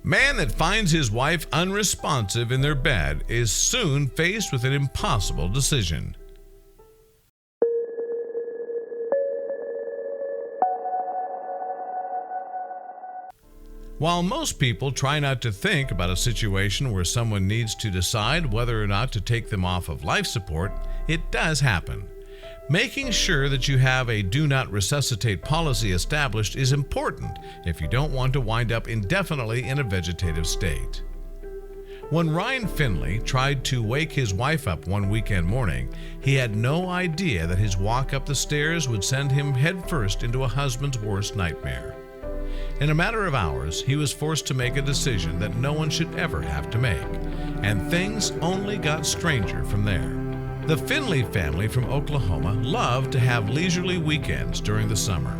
Man that finds his wife unresponsive in their bed is soon faced with an impossible decision. While most people try not to think about a situation where someone needs to decide whether or not to take them off of life support, it does happen. Making sure that you have a do not resuscitate policy established is important if you don't want to wind up indefinitely in a vegetative state. When Ryan Finley tried to wake his wife up one weekend morning, he had no idea that his walk up the stairs would send him headfirst into a husband's worst nightmare. In a matter of hours, he was forced to make a decision that no one should ever have to make, and things only got stranger from there. The Finley family from Oklahoma loved to have leisurely weekends during the summer.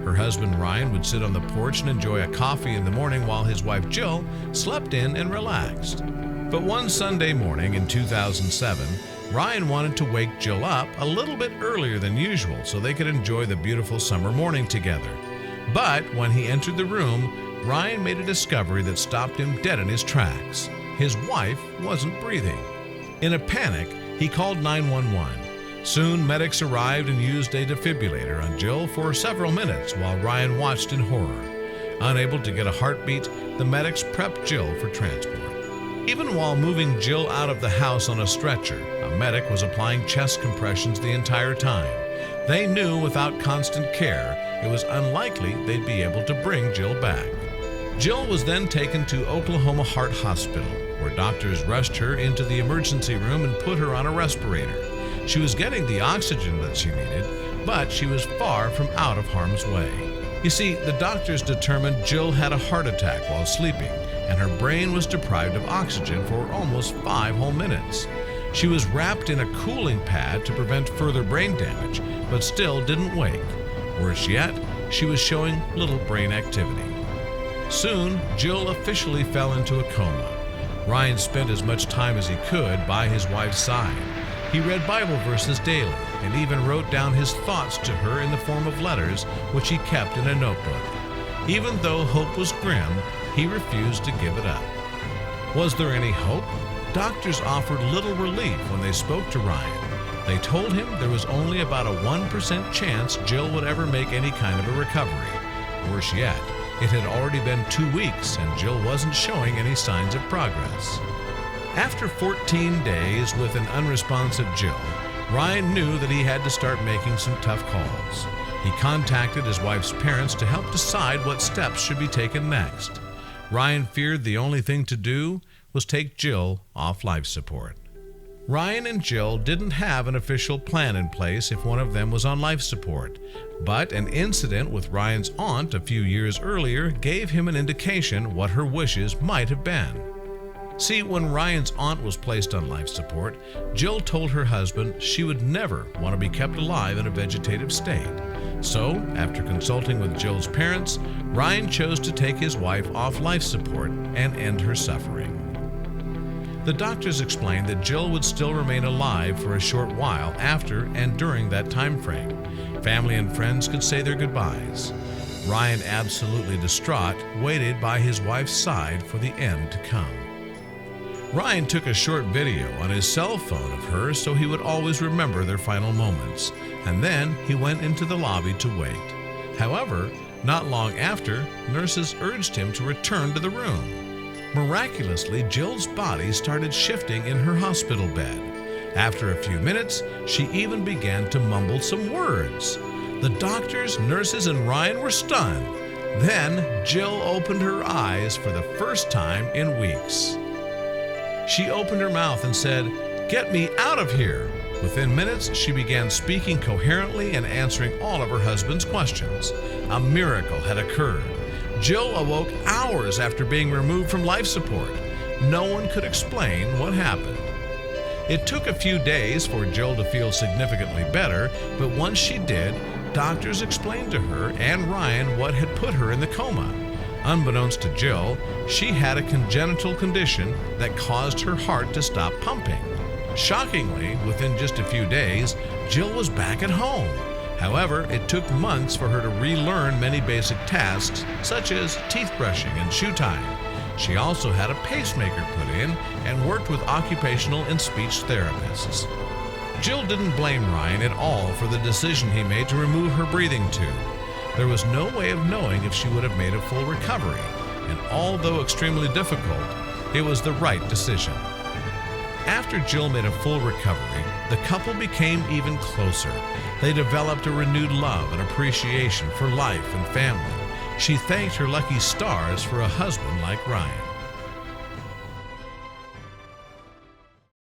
Her husband Ryan would sit on the porch and enjoy a coffee in the morning while his wife Jill slept in and relaxed. But one Sunday morning in 2007, Ryan wanted to wake Jill up a little bit earlier than usual so they could enjoy the beautiful summer morning together. But when he entered the room, Ryan made a discovery that stopped him dead in his tracks. His wife wasn't breathing. In a panic, he called 911. Soon, medics arrived and used a defibrillator on Jill for several minutes while Ryan watched in horror. Unable to get a heartbeat, the medics prepped Jill for transport. Even while moving Jill out of the house on a stretcher, a medic was applying chest compressions the entire time. They knew without constant care, it was unlikely they'd be able to bring Jill back. Jill was then taken to Oklahoma Heart Hospital, where doctors rushed her into the emergency room and put her on a respirator. She was getting the oxygen that she needed, but she was far from out of harm's way. You see, the doctors determined Jill had a heart attack while sleeping, and her brain was deprived of oxygen for almost 5 whole minutes. She was wrapped in a cooling pad to prevent further brain damage, but still didn't wake. Worse yet, she was showing little brain activity. Soon, Jill officially fell into a coma. Ryan spent as much time as he could by his wife's side. He read Bible verses daily and even wrote down his thoughts to her in the form of letters, which he kept in a notebook. Even though hope was grim, he refused to give it up. Was there any hope? Doctors offered little relief when they spoke to Ryan. They told him there was only about a 1% chance Jill would ever make any kind of a recovery. Worse yet, it had already been 2 weeks and Jill wasn't showing any signs of progress. After 14 days with an unresponsive Jill, Ryan knew that he had to start making some tough calls. He contacted his wife's parents to help decide what steps should be taken next. Ryan feared the only thing to do was take Jill off life support. Ryan and Jill didn't have an official plan in place if one of them was on life support, but an incident with Ryan's aunt a few years earlier gave him an indication what her wishes might have been. See, when Ryan's aunt was placed on life support, Jill told her husband she would never want to be kept alive in a vegetative state. So, after consulting with Jill's parents, Ryan chose to take his wife off life support and end her suffering. The doctors explained that Jill would still remain alive for a short while after and during that time frame. Family and friends could say their goodbyes. Ryan, absolutely distraught, waited by his wife's side for the end to come. Ryan took a short video on his cell phone of her so he would always remember their final moments, and then he went into the lobby to wait. However, not long after, nurses urged him to return to the room. Miraculously, Jill's body started shifting in her hospital bed. After a few minutes, she even began to mumble some words. The doctors, nurses, and Ryan were stunned. Then, Jill opened her eyes for the first time in weeks. She opened her mouth and said, "Get me out of here." Within minutes, she began speaking coherently and answering all of her husband's questions. A miracle had occurred. Jill awoke hours after being removed from life support. No one could explain what happened. It took a few days for Jill to feel significantly better, but once she did, doctors explained to her and Ryan what had put her in the coma. Unbeknownst to Jill, she had a congenital condition that caused her heart to stop pumping. Shockingly, within just a few days, Jill was back at home. However, it took months for her to relearn many basic tasks, such as teeth brushing and shoe tying. She also had a pacemaker put in and worked with occupational and speech therapists. Jill didn't blame Ryan at all for the decision he made to remove her breathing tube. There was no way of knowing if she would have made a full recovery, and although extremely difficult, it was the right decision. After Jill made a full recovery, the couple became even closer. They developed a renewed love and appreciation for life and family. She thanked her lucky stars for a husband like Ryan.